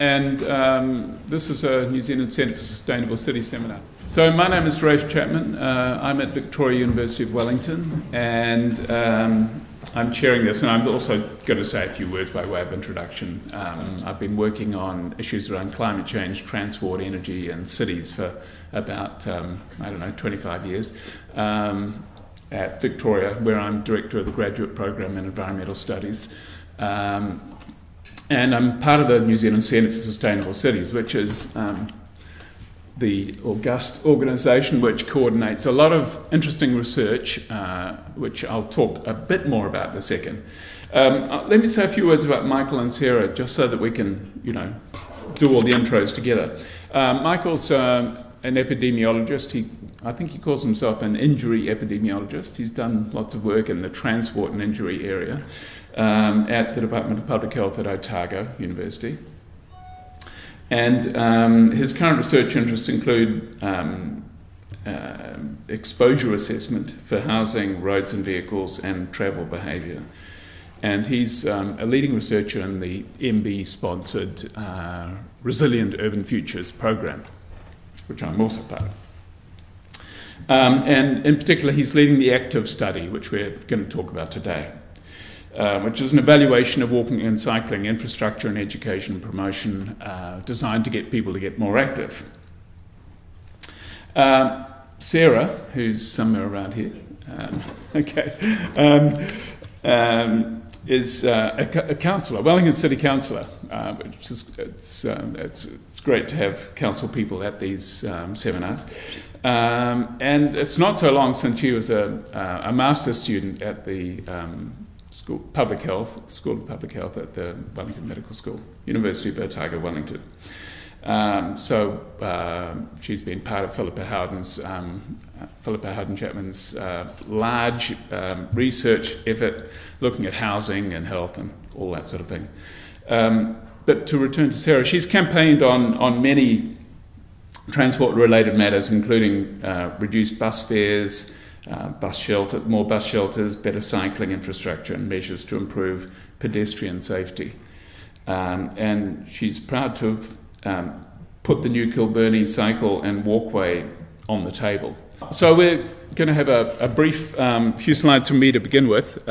and this is a New Zealand Centre for Sustainable City seminar. So my name is Chapman. I'm at Victoria University of Wellington, and I'm chairing this, and I'm also going to say a few words by way of introduction. I've been working on issues around climate change, transport, energy, and cities for about, 25 years at Victoria, where I'm Director of the Graduate Program in Environmental Studies. And I'm part of the New Zealand Centre for Sustainable Cities, which is the august organisation which coordinates a lot of interesting research, which I'll talk a bit more about in a second. Let me say a few words about Michael and Sarah, just so that we can, do all the intros together. Michael's an epidemiologist. I think he calls himself an injury epidemiologist. He's done lots of work in the transport and injury area at the Department of Public Health at Otago University. And his current research interests include exposure assessment for housing, roads and vehicles, and travel behaviour. And he's a leading researcher in the MB-sponsored Resilient Urban Futures program, which I'm also part of. And in particular, he's leading the active study, which we're going to talk about today, which is an evaluation of walking and cycling infrastructure and education and promotion designed to get people to get more active. Sarah, who's somewhere around here, is a councillor, Wellington City Councillor, which is it's great to have council people at these seminars. And it's not so long since she was a master's student at the School of Public Health at the Wellington Medical School, University of Otago, Wellington. So she's been part of Philippa Howden-Chapman's large research effort looking at housing and health and all that sort of thing. But to return to Sarah, she's campaigned on many transport-related matters, including reduced bus fares, more bus shelters, better cycling infrastructure, and measures to improve pedestrian safety. And she's proud to have put the new Kilburnie cycle and walkway on the table. So we're going to have a brief few slides from me to begin with.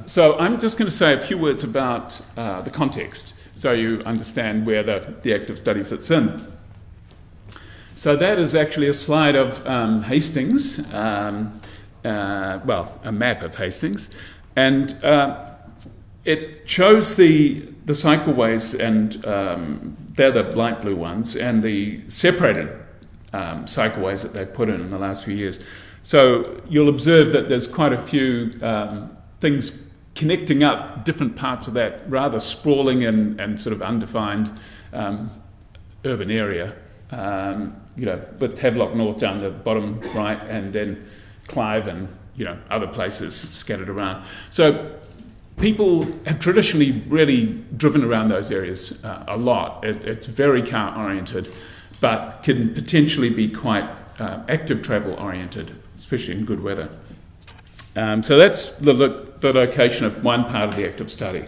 So I'm just going to say a few words about the context, so you understand where the active study fits in. So that is actually a slide of Hastings, a map of Hastings, and it shows the cycleways, and they're the light blue ones, and the separated cycleways that they've put in the last few years. So you'll observe that there's quite a few things connecting up different parts of that rather sprawling and sort of undefined urban area. With Havelock North down the bottom right, and then Clive and other places scattered around. So people have traditionally really driven around those areas a lot. It's very car-oriented, but can potentially be quite active travel-oriented, especially in good weather. So that's the location of one part of the active study.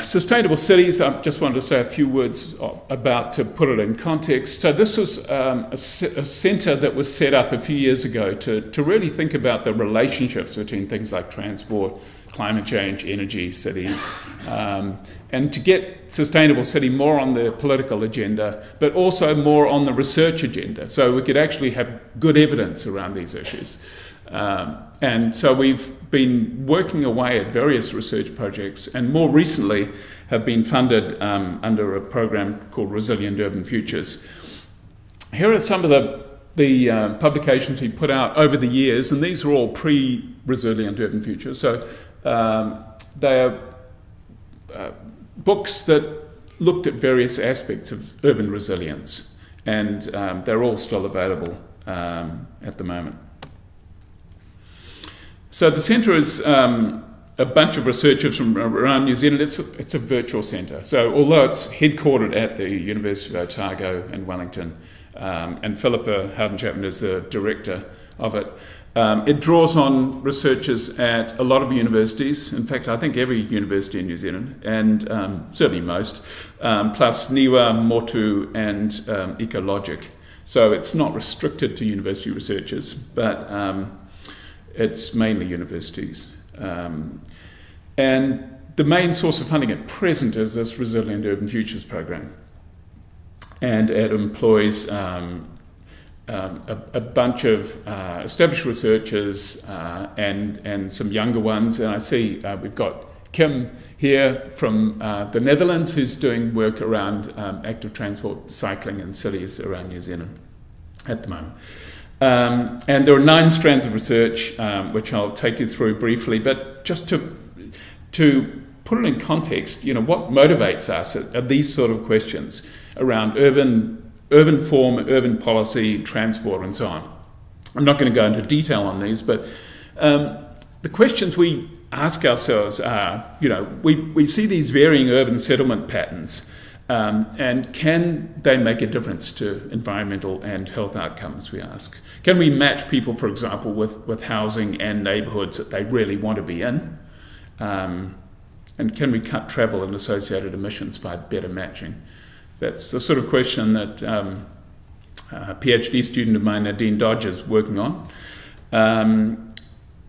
Sustainable cities, I just wanted to say a few words about to put it in context. So this was a centre that was set up a few years ago to really think about the relationships between things like transport, climate change, energy, cities, and to get sustainable city more on the political agenda, but also more on the research agenda, so we could actually have good evidence around these issues. And so we've been working away at various research projects, and more recently have been funded under a program called Resilient Urban Futures. Here are some of the publications we put out over the years, and these are all pre-Resilient Urban Futures. So they are books that looked at various aspects of urban resilience, and they're all still available at the moment. So the centre is a bunch of researchers from around New Zealand. It's a virtual centre. So although it's headquartered at the University of Otago in Wellington, and Philippa Howden-Chapman is the director of it, It draws on researchers at a lot of universities. In fact, I think every university in New Zealand, and certainly most, plus NIWA, Motu, and Ecologic. So it's not restricted to university researchers, but it's mainly universities. And the main source of funding at present is this Resilient Urban Futures program. And it employs a bunch of established researchers and some younger ones. And I see we've got Kim here from the Netherlands, who's doing work around active transport, cycling in cities around New Zealand at the moment. And there are 9 strands of research, which I'll take you through briefly. But just to put it in context, what motivates us are these sort of questions around urban form, urban policy, transport, and so on. I'm not going to go into detail on these, but the questions we ask ourselves are, we see these varying urban settlement patterns, and can they make a difference to environmental and health outcomes, we ask. Can we match people, for example, with housing and neighbourhoods that they really want to be in? And can we cut travel and associated emissions by better matching? That's the sort of question that a PhD student of mine, Nadine Dodge, is working on.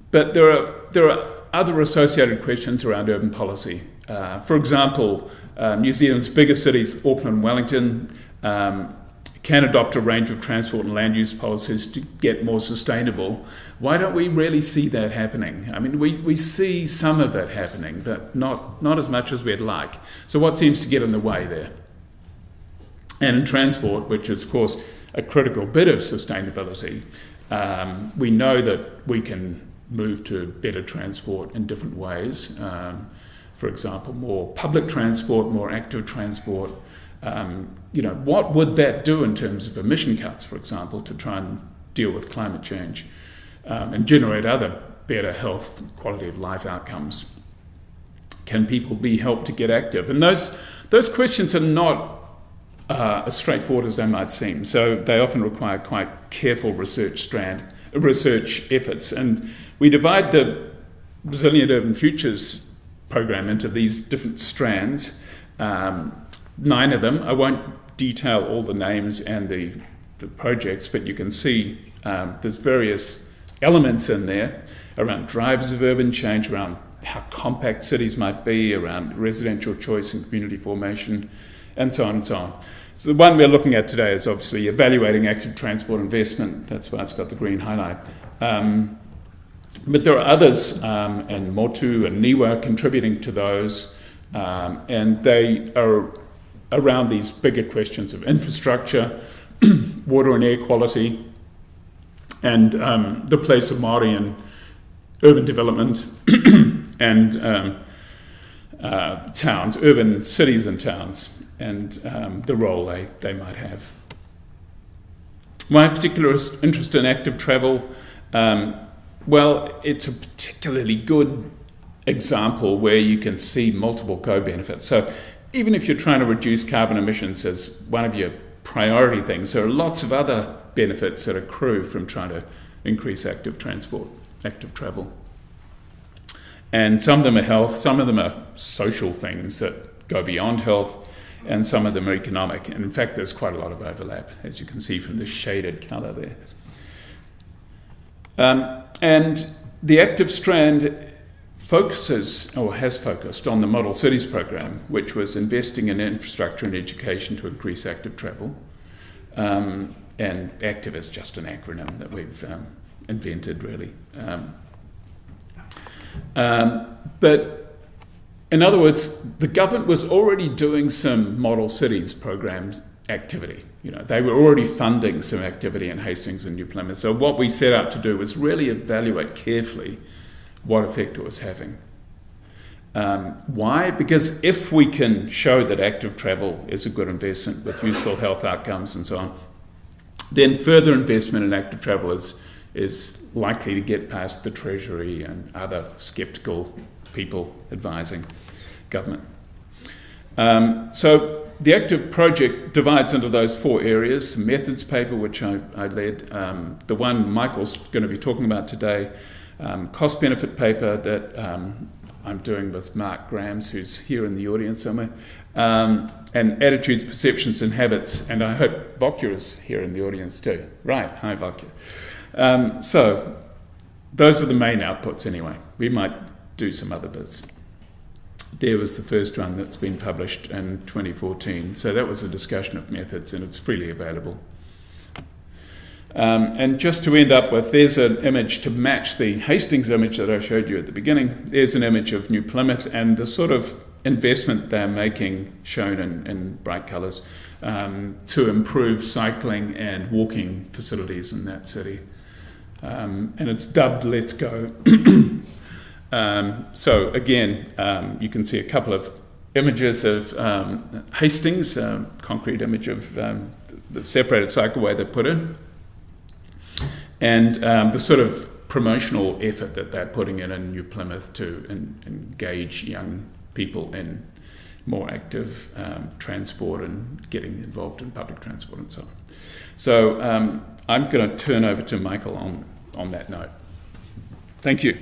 But there are other associated questions around urban policy. For example, New Zealand's biggest cities, Auckland and Wellington, can adopt a range of transport and land use policies to get more sustainable. Why don't we really see that happening? I mean, we see some of it happening, but not as much as we'd like. So what seems to get in the way there? And in transport, which is, of course, a critical bit of sustainability, we know that we can move to better transport in different ways. For example, more public transport, more active transport. What would that do in terms of emission cuts, for example, to try and deal with climate change and generate other better health, quality of life outcomes? Can people be helped to get active? And those questions are not as straightforward as they might seem. So they often require quite careful research efforts. And we divide the Resilient Urban Futures program into these different strands, 9 of them. I won't detail all the names and the projects, but you can see there's various elements in there around drivers of urban change, around how compact cities might be, around residential choice and community formation, and so on and so on. So the one we're looking at today is obviously evaluating active transport investment. That's why it's got the green highlight. But there are others, and Motu and NIWA contributing to those, and they are around these bigger questions of infrastructure, water and air quality, and the place of Māori in urban development and towns, urban cities and towns, and the role they might have. My particular interest in active travel, well, it's a particularly good example where you can see multiple co-benefits. So even if you're trying to reduce carbon emissions as one of your priority things, there are lots of other benefits that accrue from trying to increase active transport, active travel. And some of them are health, some of them are social things that go beyond health, and some of them are economic. And in fact, there's quite a lot of overlap, as you can see from the shaded colour there. And the active strand focuses, or has focused, on the Model Cities program, which was investing in infrastructure and education to increase active travel. And active is just an acronym that we've invented, really. But in other words, the government was already doing some Model Cities programs activity. They were already funding some activity in Hastings and New Plymouth. So what we set out to do was really evaluate carefully what effect it was having. Why? Because if we can show that active travel is a good investment with useful health outcomes and so on, then further investment in active travel is likely to get past the Treasury and other sceptical people advising government. So the active project divides into those 4 areas: methods paper, which I led, the one Michael's going to be talking about today, cost benefit paper that I'm doing with Mark Grams, who's here in the audience somewhere, and attitudes, perceptions, and habits. And I hope Vokya is here in the audience too. Right, hi Vokya. So those are the main outputs anyway. We might do some other bits. There was the first one that's been published in 2014. So that was a discussion of methods, and it's freely available. And just to end up with, there's an image to match the Hastings image that I showed you at the beginning. There's an image of New Plymouth and the sort of investment they're making, shown in bright colours, to improve cycling and walking facilities in that city. And it's dubbed Let's Go. So again, you can see a couple of images of Hastings, concrete image of the separated cycleway they put in, and the sort of promotional effort that they're putting in New Plymouth to engage young people in more active transport and getting involved in public transport and so on. So I'm going to turn over to Michael on that note. Thank you.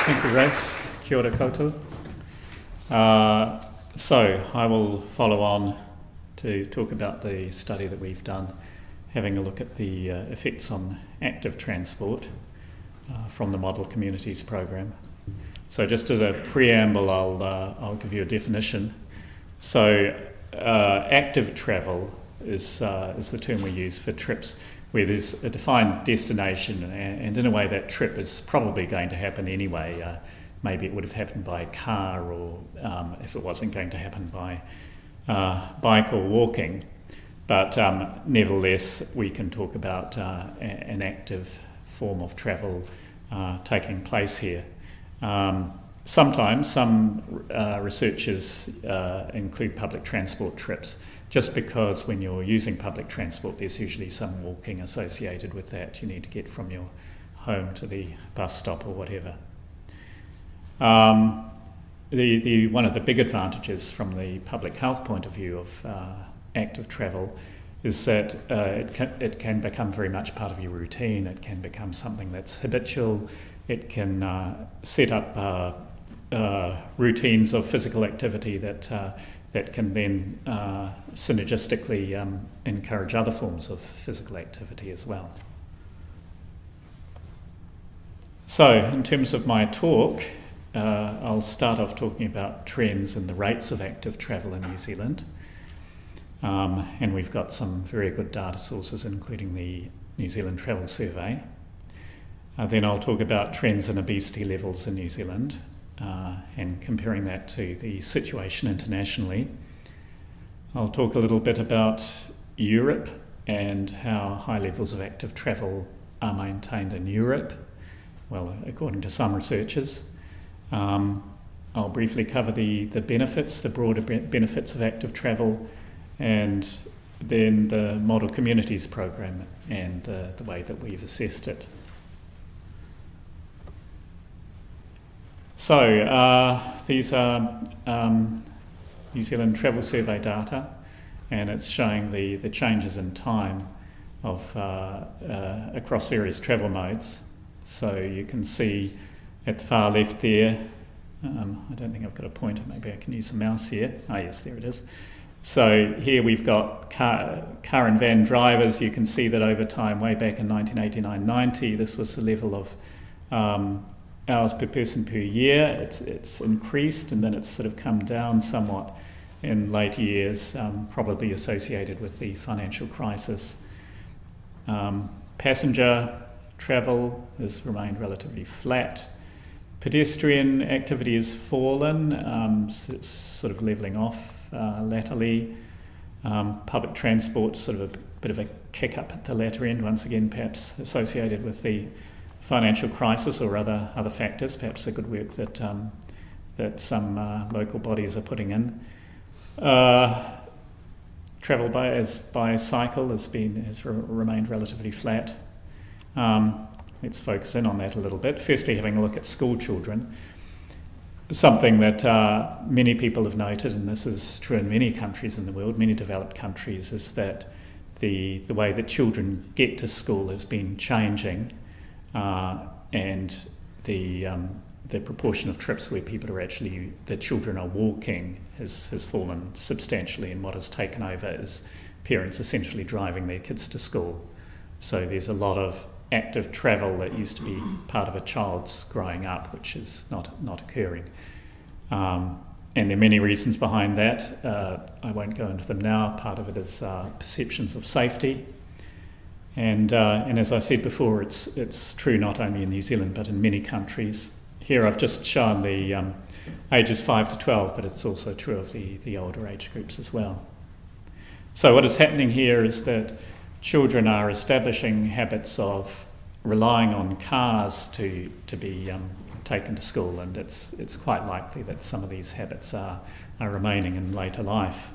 Thank you, Ralph. Kia ora koutou. So I will follow on to talk about the study that we've done, having a look at the effects on active transport from the Model Communities program. So just as a preamble, I'll give you a definition. So active travel is the term we use for trips where there's a defined destination, and in a way that trip is probably going to happen anyway. Maybe it would have happened by car, or if it wasn't going to happen by bike or walking. But nevertheless, we can talk about an active form of travel taking place here. Sometimes some researchers include public transport trips, just because when you're using public transport, there's usually some walking associated with that. You need to get from your home to the bus stop or whatever. One of the big advantages from the public health point of view of active travel is that it can become very much part of your routine. It can become something that's habitual. It can set up routines of physical activity that can then synergistically encourage other forms of physical activity as well. So, in terms of my talk, I'll start off talking about trends in the rates of active travel in New Zealand. And we've got some very good data sources, including the New Zealand Travel Survey. Then I'll talk about trends in obesity levels in New Zealand, and comparing that to the situation internationally. I'll talk a little bit about Europe and how high levels of active travel are maintained in Europe, well, according to some researchers. I'll briefly cover the benefits, the broader benefits of active travel, and then the Model Communities program and the way that we've assessed it. So these are New Zealand Travel Survey data, and it's showing the changes in time of across various travel modes. So you can see at the far left there, I don't think I've got a pointer, maybe I can use the mouse here. Ah yes, there it is. So here we've got car and van drivers. You can see that over time, way back in 1989-90, this was the level of hours per person per year. It's increased, and then it's sort of come down somewhat in later years, probably associated with the financial crisis. Passenger travel has remained relatively flat. Pedestrian activity has fallen, it's sort of levelling off latterly. Public transport, sort of a bit of a kick up at the latter end, once again perhaps associated with the financial crisis or other factors, perhaps the good work that some local bodies are putting in. Travel by cycle has remained relatively flat. Let's focus in on that a little bit. Firstly, having a look at school children. something that many people have noted, and this is true in many countries in the world, many developed countries, is that the way that children get to school has been changing, and the proportion of trips where the children are walking has fallen substantially, and what has taken over is parents essentially driving their kids to school. So there's a lot of active travel that used to be part of a child's growing up, which is not occurring. And there are many reasons behind that. I won't go into them now. Part of it is perceptions of safety. And as I said before, it's true not only in New Zealand but in many countries. Here I've just shown the ages 5 to 12, but it's also true of the older age groups as well. So what is happening here is that children are establishing habits of relying on cars to be taken to school, and it's quite likely that some of these habits are remaining in later life.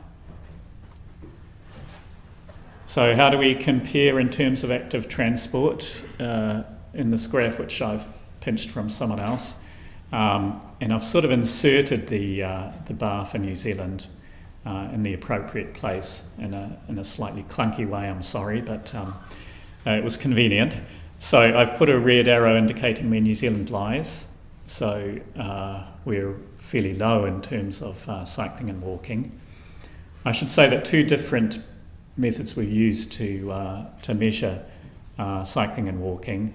So how do we compare in terms of active transport in this graph, which I've pinched from someone else? And I've sort of inserted the bar for New Zealand in the appropriate place in a slightly clunky way, I'm sorry, but it was convenient. So I've put a red arrow indicating where New Zealand lies. So we're fairly low in terms of cycling and walking. I should say that two different methods were used to measure cycling and walking.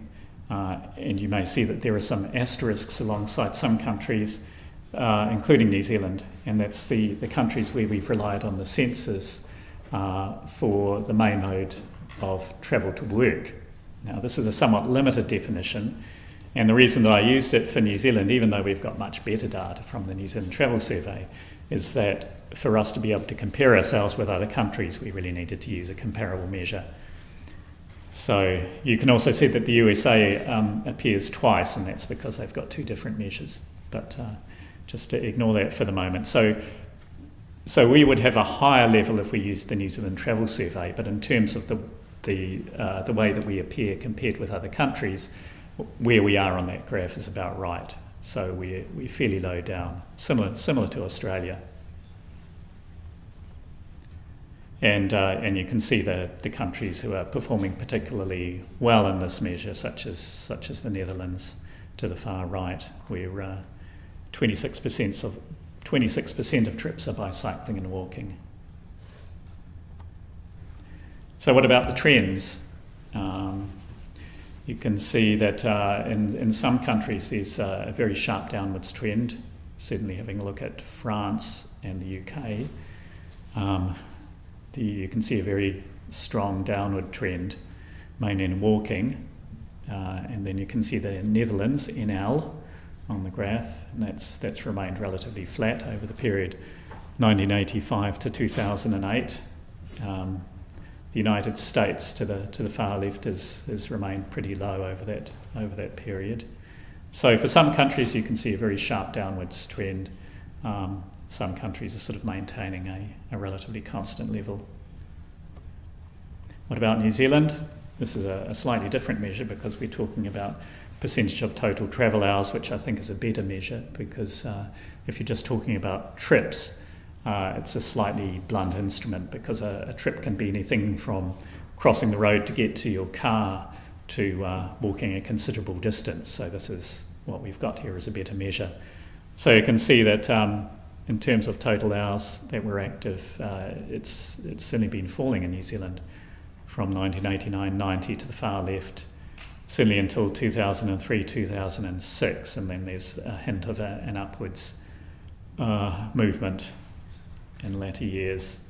And you may see that there are some asterisks alongside some countries, including New Zealand, and that's the countries where we've relied on the census for the main mode of travel to work. Now, this is a somewhat limited definition, and the reason that I used it for New Zealand, even though we've got much better data from the New Zealand Travel Survey, is that for us to be able to compare ourselves with other countries, we really needed to use a comparable measure. So you can also see that the USA appears twice, and that's because they've got two different measures. But just to ignore that for the moment. So we would have a higher level if we used the New Zealand Travel Survey, but in terms of the way that we appear compared with other countries, where we are on that graph is about right. So we're fairly low down, similar to Australia. And you can see the countries who are performing particularly well in this measure, such as the Netherlands to the far right, where 26% of trips are by cycling and walking. So what about the trends? You can see that in some countries there's a very sharp downwards trend, certainly having a look at France and the UK. You can see a very strong downward trend, mainly in walking. And then you can see the Netherlands, NL, on the graph, and that's remained relatively flat over the period 1985 to 2008. The United States to the far left has remained pretty low over that period. So for some countries you can see a very sharp downwards trend. Some countries are sort of maintaining a relatively constant level. What about New Zealand? This is a slightly different measure because we're talking about percentage of total travel hours, which I think is a better measure because if you're just talking about trips, it's a slightly blunt instrument because a trip can be anything from crossing the road to get to your car to walking a considerable distance. So this is what we've got here as a better measure. So you can see that in terms of total hours that were active, it's certainly been falling in New Zealand from 1989-90 to the far left, certainly until 2003-2006, and then there's a hint of an upwards movement in latter years.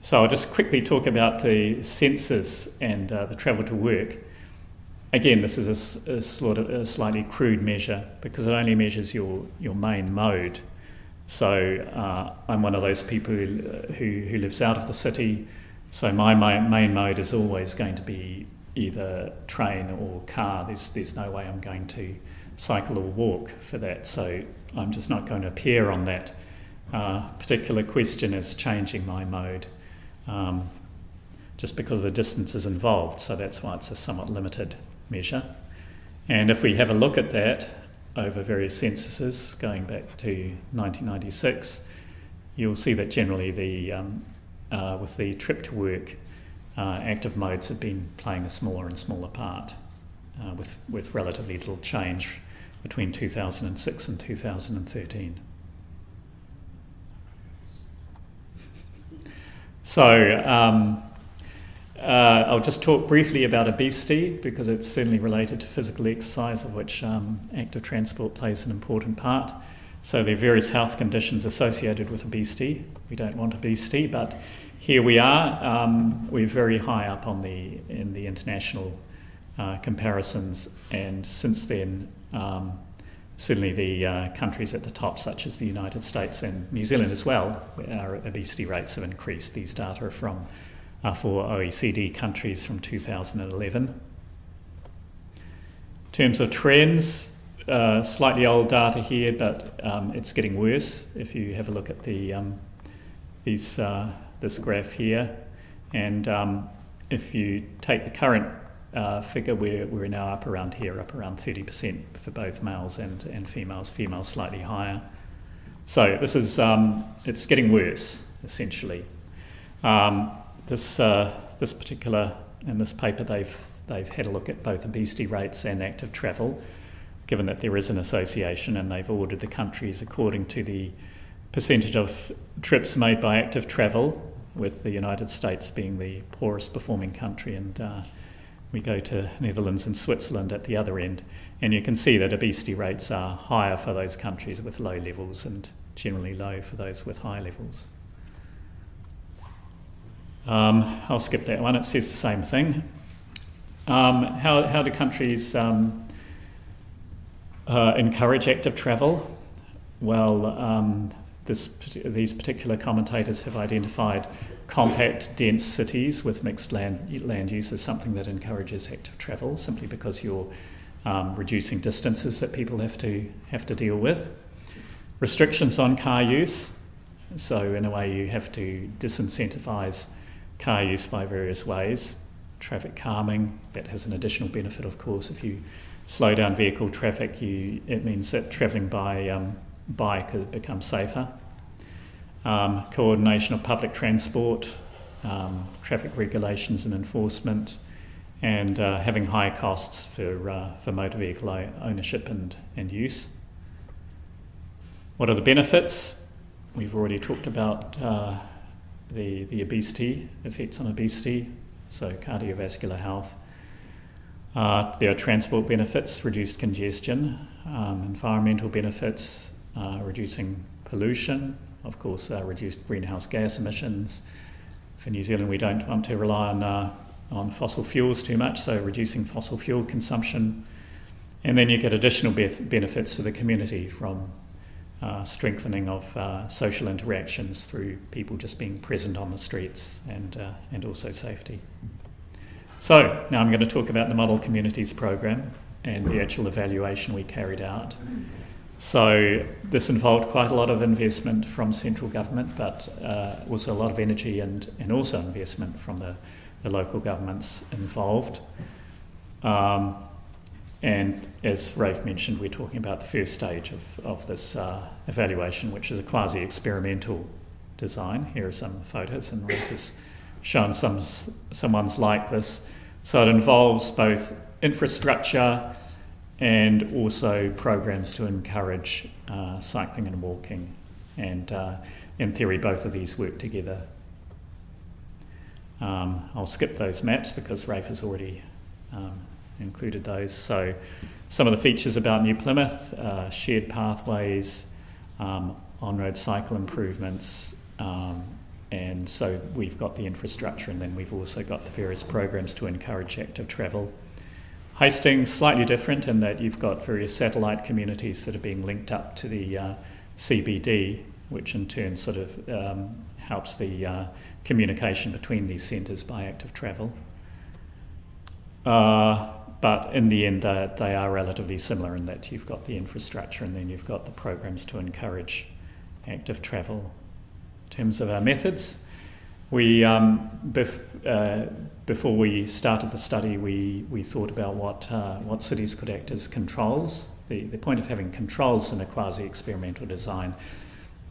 So I'll just quickly talk about the census and the travel to work. Again, this is a slightly crude measure because it only measures your main mode. So I'm one of those people who lives out of the city, so my main mode is always going to be either train or car. There's no way I'm going to cycle or walk for that, so I'm just not going to appear on that particular question as changing my mode, just because of the distances involved, so that's why it's a somewhat limited measure. And if we have a look at that, over various censuses going back to 1996, you'll see that generally with the trip to work, active modes have been playing a smaller and smaller part, with relatively little change between 2006 and 2013. So I'll just talk briefly about obesity, because it's certainly related to physical exercise, of which active transport plays an important part. So there are various health conditions associated with obesity. We don't want obesity, but here we are. We're very high up in the international comparisons, and since then, certainly the countries at the top, such as the United States and New Zealand as well, our obesity rates have increased. These data are from for OECD countries from 2011. In terms of trends, slightly old data here, but it's getting worse. If you have a look at this graph here, and if you take the current figure, we're now up around 30% for both males and females. Females slightly higher. So this is it's getting worse essentially. This particular, in this paper, they've had a look at both obesity rates and active travel, given that there is an association, and they've ordered the countries according to the percentage of trips made by active travel, with the United States being the poorest performing country, and we go to Netherlands and Switzerland at the other end, and you can see that obesity rates are higher for those countries with low levels and generally low for those with high levels. I'll skip that one, it says the same thing. How do countries encourage active travel? Well, these particular commentators have identified compact, dense cities with mixed land use as something that encourages active travel, simply because you're reducing distances that people have to deal with. Restrictions on car use, so in a way you have to disincentivise car use by various ways. Traffic calming, that has an additional benefit, of course. If you slow down vehicle traffic, it means that travelling by bike becomes safer. Coordination of public transport, traffic regulations and enforcement, and having high costs for motor vehicle ownership and use. What are the benefits? We've already talked about the obesity, effects on obesity, so cardiovascular health. There are transport benefits, reduced congestion, environmental benefits, reducing pollution, of course, reduced greenhouse gas emissions. For New Zealand, we don't want to rely on fossil fuels too much, so reducing fossil fuel consumption. And then you get additional benefits for the community from strengthening of social interactions through people just being present on the streets, and also safety. So now I'm going to talk about the Model Communities program and the actual evaluation we carried out. So this involved quite a lot of investment from central government, but also a lot of energy and also investment from the local governments involved. And as Rafe mentioned, we're talking about the first stage of this evaluation, which is a quasi-experimental design. Here are some photos, and Rafe has shown some ones like this. So it involves both infrastructure and also programs to encourage cycling and walking. And in theory, both of these work together. I'll skip those maps because Rafe has already included those. So some of the features about New Plymouth, shared pathways, on-road cycle improvements, and so we've got the infrastructure, and then we've also got the various programs to encourage active travel. Hastings, slightly different in that you've got various satellite communities that are being linked up to the CBD, which in turn sort of helps the communication between these centres by active travel. But in the end, they are relatively similar in that you've got the infrastructure and then you've got the programs to encourage active travel. In terms of our methods, we before we started the study, we thought about what cities could act as controls the point of having controls in a quasi-experimental design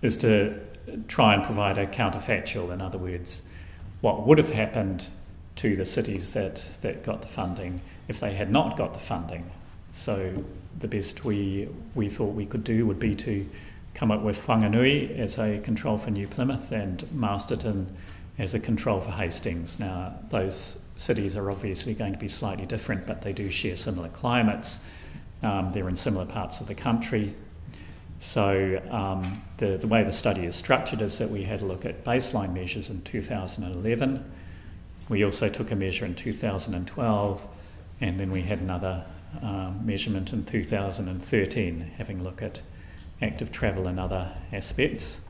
is to try and provide a counterfactual. In other words, what would have happened to the cities that got the funding if they had not got the funding. So the best we thought we could do would be to come up with Whanganui as a control for New Plymouth and Masterton as a control for Hastings. Now, those cities are obviously going to be slightly different, but they do share similar climates. They're in similar parts of the country. So the way the study is structured is that we had a look at baseline measures in 2011. We also took a measure in 2012, and then we had another measurement in 2013, having a look at active travel and other aspects.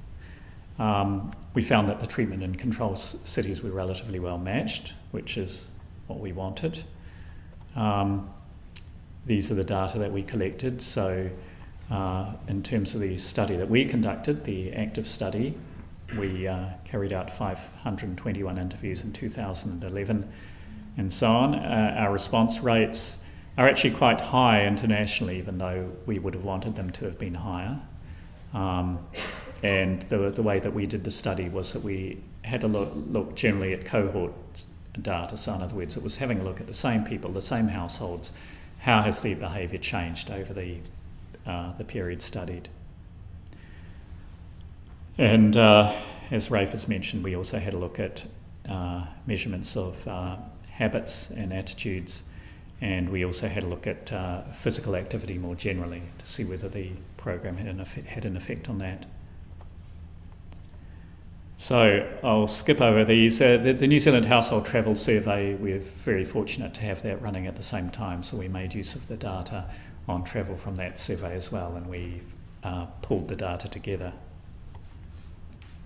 We found that the treatment and control cities were relatively well matched, which is what we wanted. These are the data that we collected. So in terms of the study that we conducted, the active study, we carried out 521 interviews in 2011 and so on. Our response rates are actually quite high internationally, even though we would have wanted them to have been higher. And the way that we did the study was that we had a look generally at cohort data. So in other words, it was having a look at the same people, the same households. How has their behaviour changed over the period studied? And as Rafe has mentioned, we also had a look at measurements of habits and attitudes, and we also had a look at physical activity more generally to see whether the program had an effect on that. So I'll skip over these. The New Zealand Household Travel Survey, we're very fortunate to have that running at the same time, so we made use of the data on travel from that survey as well, and we pulled the data together.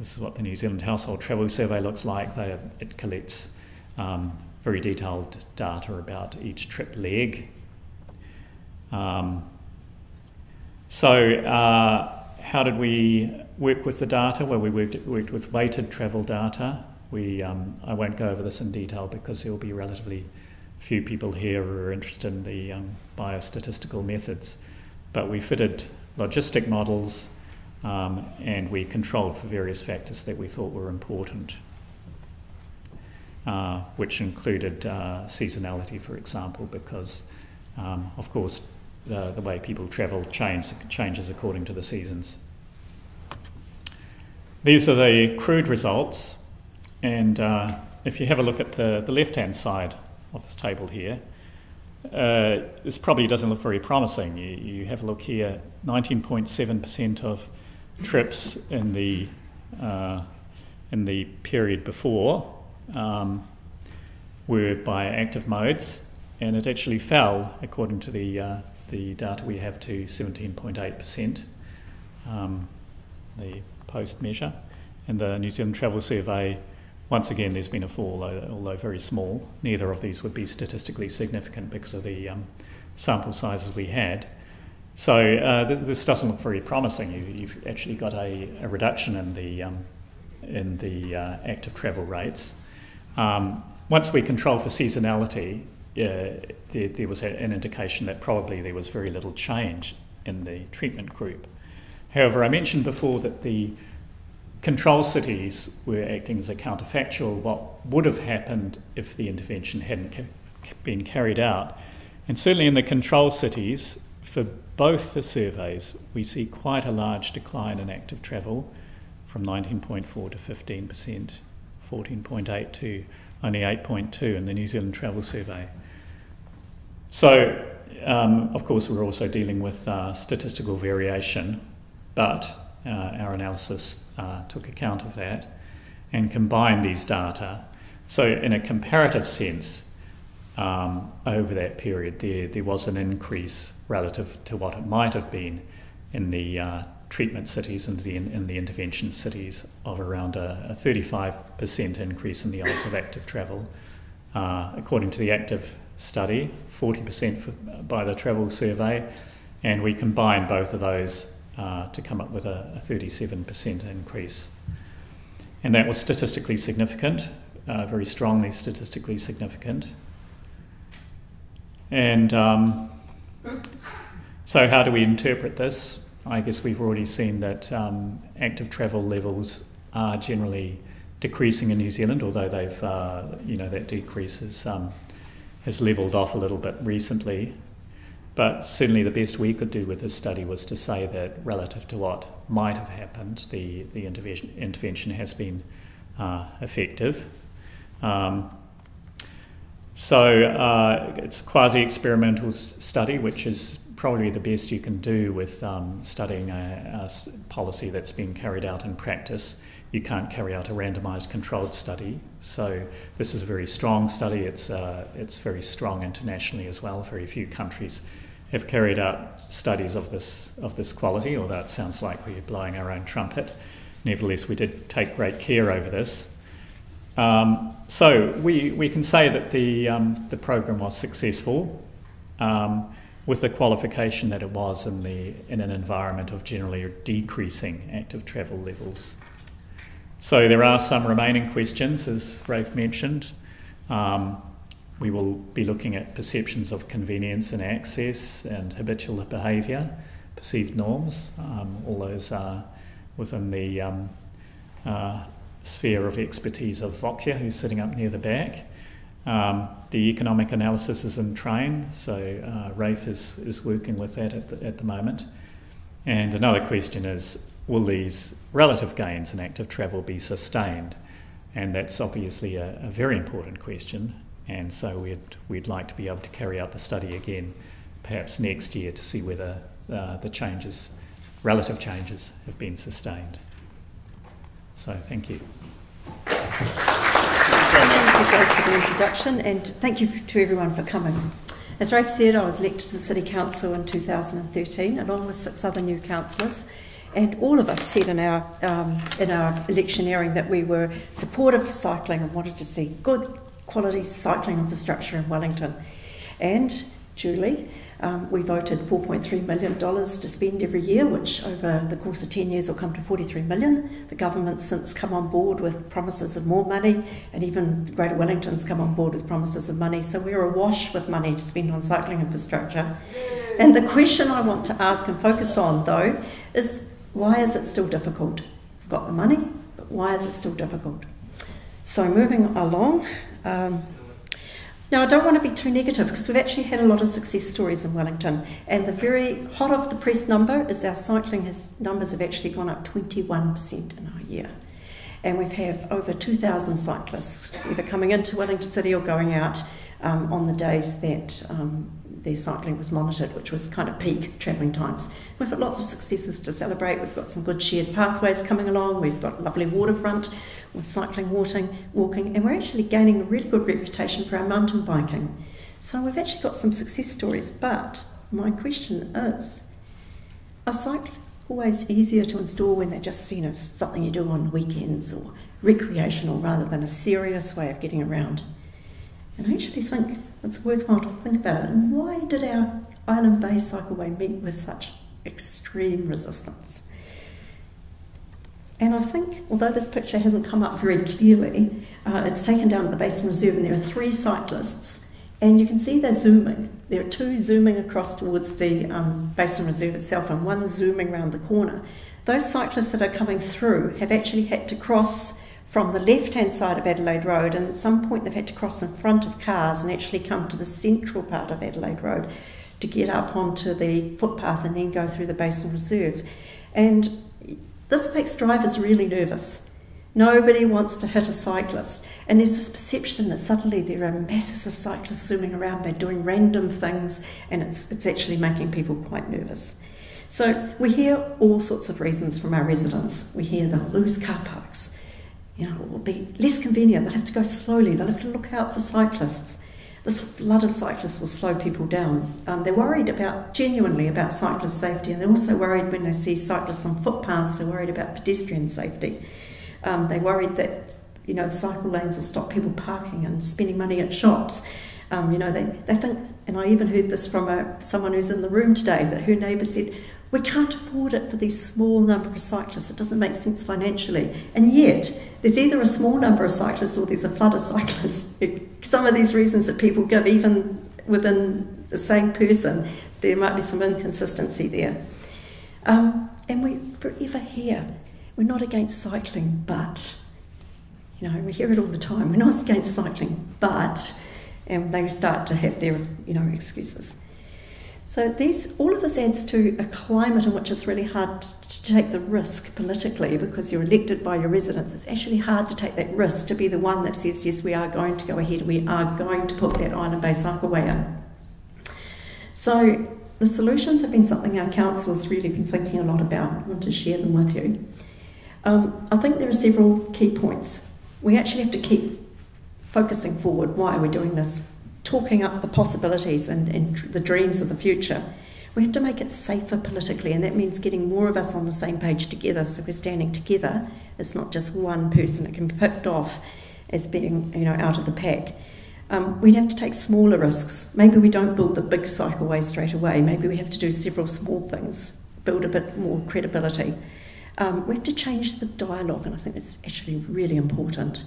This is what the New Zealand Household Travel Survey looks like. It collects very detailed data about each trip leg. How did we work with the data? Well, we worked with weighted travel data. I won't go over this in detail because there will be relatively few people here who are interested in the biostatistical methods. But we fitted logistic models and we controlled for various factors that we thought were important, which included seasonality, for example, because, of course, the way people travel changes according to the seasons. These are the crude results, and if you have a look at the left-hand side of this table here, this probably doesn't look very promising. You have a look here, 19.7% of trips in the period before were by active modes, and it actually fell according to the data we have to 17.8%, the post measure. In the New Zealand Travel Survey, once again there's been a fall, although very small. Neither of these would be statistically significant because of the sample sizes we had. So this doesn't look very promising. You've actually got a reduction in the active travel rates. Once we control for seasonality, there was an indication that probably there was very little change in the treatment group. However, I mentioned before that the control cities were acting as a counterfactual. What would have happened if the intervention hadn't been carried out? And certainly in the control cities, for both the surveys, we see quite a large decline in active travel from 19.4 to 15%, 14.8 to only 8.2 in the New Zealand Travel Survey. So, of course, we're also dealing with statistical variation, but our analysis took account of that and combined these data. So in a comparative sense, over that period, there was an increase relative to what it might have been in the treatment cities and in the intervention cities of around a 35% increase in the odds of active travel. According to the active study, 40% by the travel survey, and we combined both of those to come up with a 37% increase. And that was statistically significant, very strongly statistically significant. And So how do we interpret this? I guess we've already seen that active travel levels are generally decreasing in New Zealand, although they've, that decrease has levelled off a little bit recently. But certainly the best we could do with this study was to say that relative to what might have happened, the intervention has been effective. So it's a quasi-experimental study, which is probably the best you can do with studying a policy that's been carried out in practice. You can't carry out a randomised controlled study. So this is a very strong study. It's very strong internationally as well. Very few countries have carried out studies of this quality, although it sounds like we're blowing our own trumpet. Nevertheless, we did take great care over this. So we can say that the program was successful, with the qualification that it was in an environment of generally decreasing active travel levels. So there are some remaining questions, as Rafe mentioned. We will be looking at perceptions of convenience and access and habitual behaviour, perceived norms. All those are within the sphere of expertise of Vokia, who's sitting up near the back. The economic analysis is in train, so Rafe is working with that at the moment. And another question is, will these relative gains in active travel be sustained? And that's obviously a very important question, and so we'd like to be able to carry out the study again, perhaps next year, to see whether the relative changes have been sustained. So thank you. Thank you for the introduction, and thank you to everyone for coming. As Rafe said, I was elected to the City Council in 2013, along with 6 other new councillors, and all of us said in our electioneering that we were supportive of cycling and wanted to see good quality cycling infrastructure in Wellington. And duly, we voted $4.3 million to spend every year, which over the course of 10 years will come to $43 million. The government's since come on board with promises of more money, and even Greater Wellington's come on board with promises of money. So we're awash with money to spend on cycling infrastructure. And the question I want to ask and focus on, though, is why is it still difficult? We've got the money, but why is it still difficult? So moving along. Now, I don't want to be too negative, because we've actually had a lot of success stories in Wellington, and the very hot off the press number is our cycling numbers have actually gone up 21% in our year. And we have over 2,000 cyclists either coming into Wellington City or going out on the days that their cycling was monitored, which was kind of peak travelling times. We've got lots of successes to celebrate. We've got some good shared pathways coming along. We've got a lovely waterfront with cycling, walking, and we're actually gaining a really good reputation for our mountain biking. So we've actually got some success stories, but my question is, are cycling always easier to install when they're just seen as something you do on weekends or recreational rather than a serious way of getting around? And I actually think it's worthwhile to think about it. And why did our Island Bay Cycleway meet with such extreme resistance? And I think, although this picture hasn't come up very clearly, it's taken down to the Basin Reserve, and there are 3 cyclists, and you can see they're zooming. There are 2 zooming across towards the Basin Reserve itself, and 1 zooming around the corner. Those cyclists that are coming through have actually had to cross from the left-hand side of Adelaide Road, and at some point they've had to cross in front of cars and actually come to the central part of Adelaide Road to get up onto the footpath and then go through the Basin Reserve. And this makes drivers really nervous. Nobody wants to hit a cyclist, and there's this perception that suddenly there are masses of cyclists zooming around, they're doing random things, and it's actually making people quite nervous. So we hear all sorts of reasons from our residents. We hear they'll lose car parks. It will be less convenient, they'll have to go slowly, they'll have to look out for cyclists. This flood of cyclists will slow people down. They're worried genuinely about cyclist safety, and they're also worried when they see cyclists on footpaths, they're worried about pedestrian safety. They're worried that the cycle lanes will stop people parking and spending money at shops. They think, and I even heard this from someone who's in the room today, that her neighbour said, we can't afford it for these small number of cyclists, it doesn't make sense financially. And yet, there's either a small number of cyclists or there's a flood of cyclists. Some of these reasons that people give, even within the same person, there might be some inconsistency there. And we forever hear, we're not against cycling, but, we hear it all the time, we're not against cycling, but, and they start to have their, excuses. So all of this adds to a climate in which it's really hard to take the risk politically because you're elected by your residents. It's actually hard to take that risk to be the one that says, yes, we are going to go ahead, we are going to put that island-based cycleway in. So the solutions have been something our council has really been thinking a lot about. I want to share them with you. I think there are several key points. We actually have to keep focusing forward. Why are we doing this? Talking up the possibilities and the dreams of the future. We have to make it safer politically, and that means getting more of us on the same page together, so we're standing together. It's not just one person that can be picked off as being out of the pack. We'd have to take smaller risks. Maybe we don't build the big cycleway straight away. Maybe we have to do several small things, build a bit more credibility. We have to change the dialogue, and I think that's actually really important.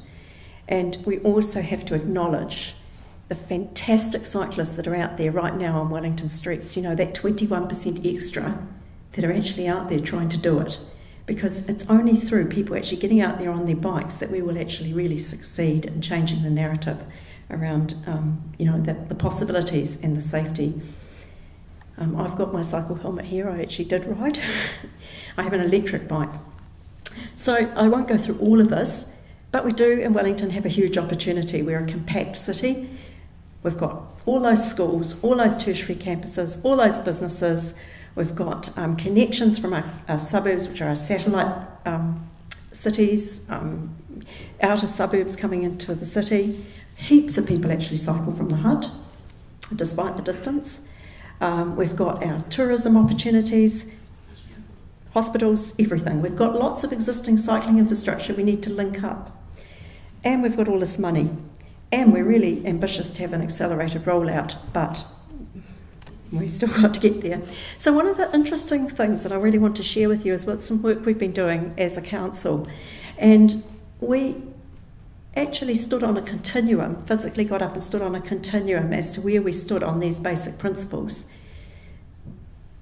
And we also have to acknowledge the fantastic cyclists that are out there right now on Wellington streets, that 21% extra that are actually out there trying to do it. Because it's only through people actually getting out there on their bikes that we will actually really succeed in changing the narrative around, the possibilities and the safety. I've got my cycle helmet here. I actually did ride. I have an electric bike. So I won't go through all of this, but we do in Wellington have a huge opportunity. We're a compact city. We've got all those schools, all those tertiary campuses, all those businesses. We've got connections from our suburbs, which are our satellite cities, outer suburbs coming into the city. Heaps of people actually cycle from the HUD, despite the distance. We've got our tourism opportunities, hospitals, everything. We've got lots of existing cycling infrastructure we need to link up. And we've got all this money. And we're really ambitious to have an accelerated rollout, but we've still got to get there. So one of the interesting things that I really want to share with you is some work we've been doing as a council. And we actually stood on a continuum, physically got up and stood on a continuum as to where we stood on these basic principles.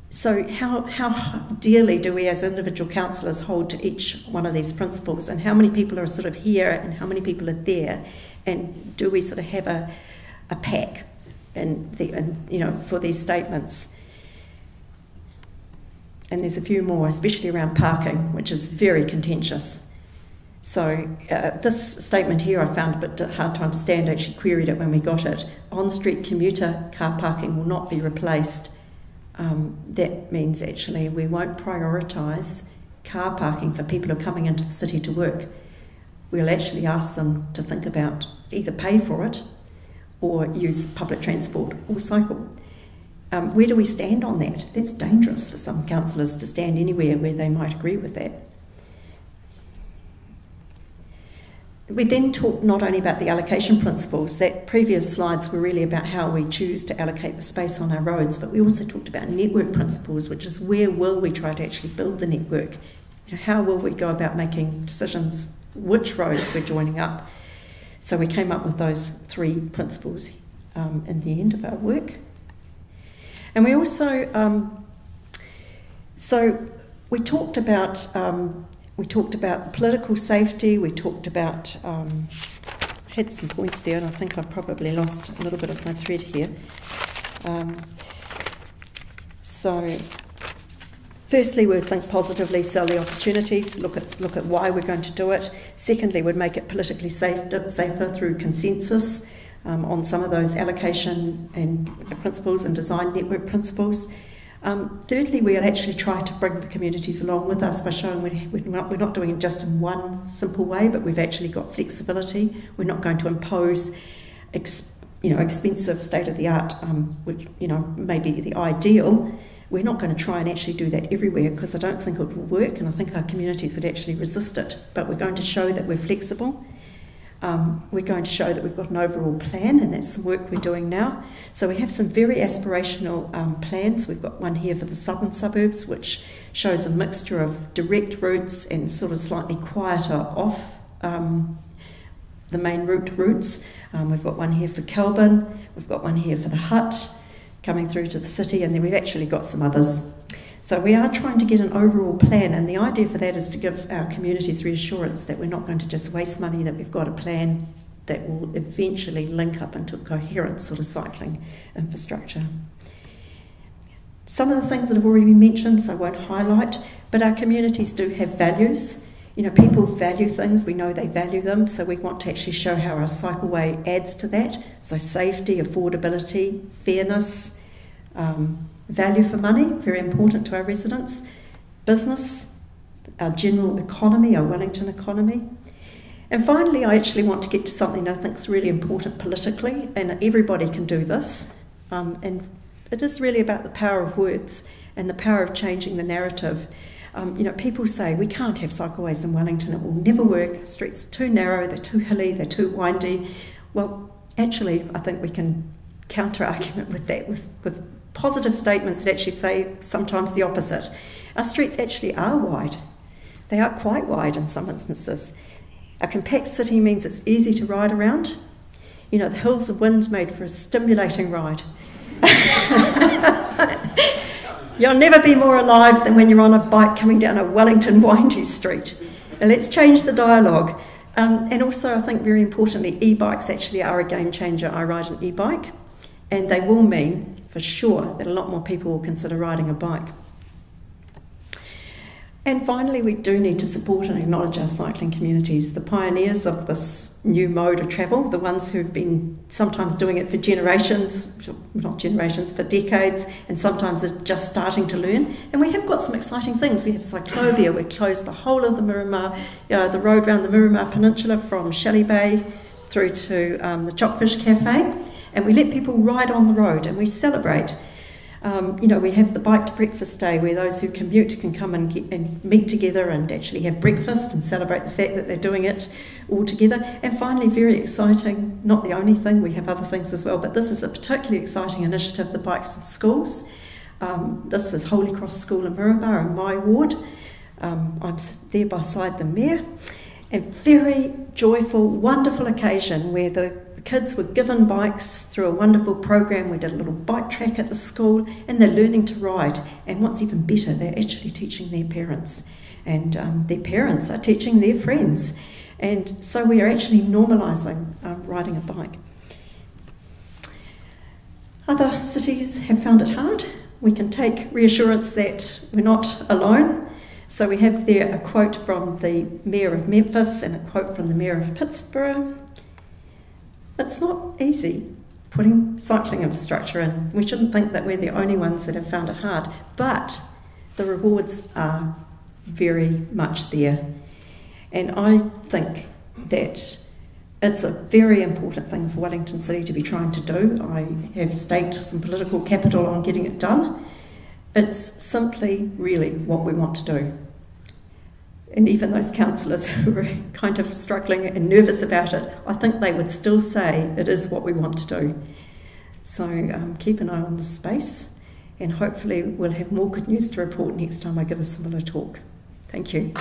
So how dearly do we as individual councillors hold to each one of these principles, and how many people are sort of here and how many people are there, and do we sort of have a pack for these statements? And there's a few more, especially around parking, which is very contentious. So this statement here I found a bit hard to understand. I actually queried it when we got it. On-street commuter car parking will not be replaced. That means actually we won't prioritise car parking for people who are coming into the city to work. We'll actually ask them to think about either pay for it or use public transport or cycle. Where do we stand on that? That's dangerous for some councillors to stand anywhere where they might agree with that. We then talked not only about the allocation principles, that previous slides were really about how we choose to allocate the space on our roads, but we also talked about network principles, which is where will we try to actually build the network? How will we go about making decisions, which roads we're joining up? So we came up with those three principles in the end of our work. And we also, we talked about political safety, we talked about, I had some points there and I think I probably lost a little bit of my thread here. Firstly, we'd think positively, sell the opportunities, look at why we're going to do it. Secondly, we'd make it politically safer through consensus on some of those allocation and principles and design network principles. Thirdly, we'll actually try to bring the communities along with us by showing we're not doing it just in one simple way, but we've actually got flexibility. We're not going to impose expensive state-of-the-art, which may be the ideal. We're not going to try and actually do that everywhere because I don't think it will work, and I think our communities would actually resist it. But we're going to show that we're flexible. We're going to show that we've got an overall plan, and that's some work we're doing now. So we have some very aspirational plans. We've got one here for the southern suburbs, which shows a mixture of direct routes and sort of slightly quieter off the main routes. We've got one here for Kelburn, we've got one here for the Hut, coming through to the city, and then we've actually got some others. So we are trying to get an overall plan, and the idea for that is to give our communities reassurance that we're not going to just waste money, that we've got a plan that will eventually link up into a coherent sort of cycling infrastructure. Some of the things that have already been mentioned, so I won't highlight, but our communities do have values. You know, people value things, we know they value them, so we want to actually show how our cycleway adds to that. So safety, affordability, fairness, value for money, very important to our residents, business, our general economy, our Wellington economy. And finally, I actually want to get to something that I think is really important politically, and everybody can do this, and it is really about the power of words and the power of changing the narrative. You know, people say we can't have cycleways in Wellington, it will never work, streets are too narrow, they're too hilly, they're too windy. Well, actually, I think we can counter-argument with that, with positive statements that actually say sometimes the opposite. Our streets actually are wide. They are quite wide in some instances. A compact city means it's easy to ride around. You know, the Hills of Wind made for a stimulating ride. You'll never be more alive than when you're on a bike coming down a Wellington windy street. Now, let's change the dialogue. And also, I think very importantly, e-bikes actually are a game changer. I ride an e-bike, and they will mean for sure that a lot more people will consider riding a bike. And finally, we do need to support and acknowledge our cycling communities, the pioneers of this new mode of travel, the ones who've been sometimes doing it for generations, not generations, for decades, and sometimes are just starting to learn. And we have got some exciting things. We have Cyclovia, we closed the whole of the Miramar, the road around the Miramar Peninsula from Shelley Bay through to the Chockfish Cafe, and we let people ride on the road and we celebrate. You know, we have the Bike Breakfast Day where those who commute can come and meet together and actually have breakfast and celebrate the fact that they're doing it all together. And finally, very exciting, not the only thing, we have other things as well, but this is a particularly exciting initiative, the Bikes in Schools. This is Holy Cross School in Miramar in my ward. I'm there beside the mayor. And very joyful, wonderful occasion where the kids were given bikes through a wonderful program. We did a little bike track at the school, and they're learning to ride. And what's even better, they're actually teaching their parents, and their parents are teaching their friends. And so we are actually normalising riding a bike. Other cities have found it hard. We can take reassurance that we're not alone. So we have there a quote from the Mayor of Memphis and a quote from the Mayor of Pittsburgh. It's not easy putting cycling infrastructure in. We shouldn't think that we're the only ones that have found it hard, but the rewards are very much there. And I think that it's a very important thing for Wellington City to be trying to do. I have staked some political capital on getting it done. It's simply really what we want to do. And even those councillors who are kind of struggling and nervous about it, I think they would still say it is what we want to do. So keep an eye on this space, and hopefully we'll have more good news to report next time I give a similar talk. Thank you.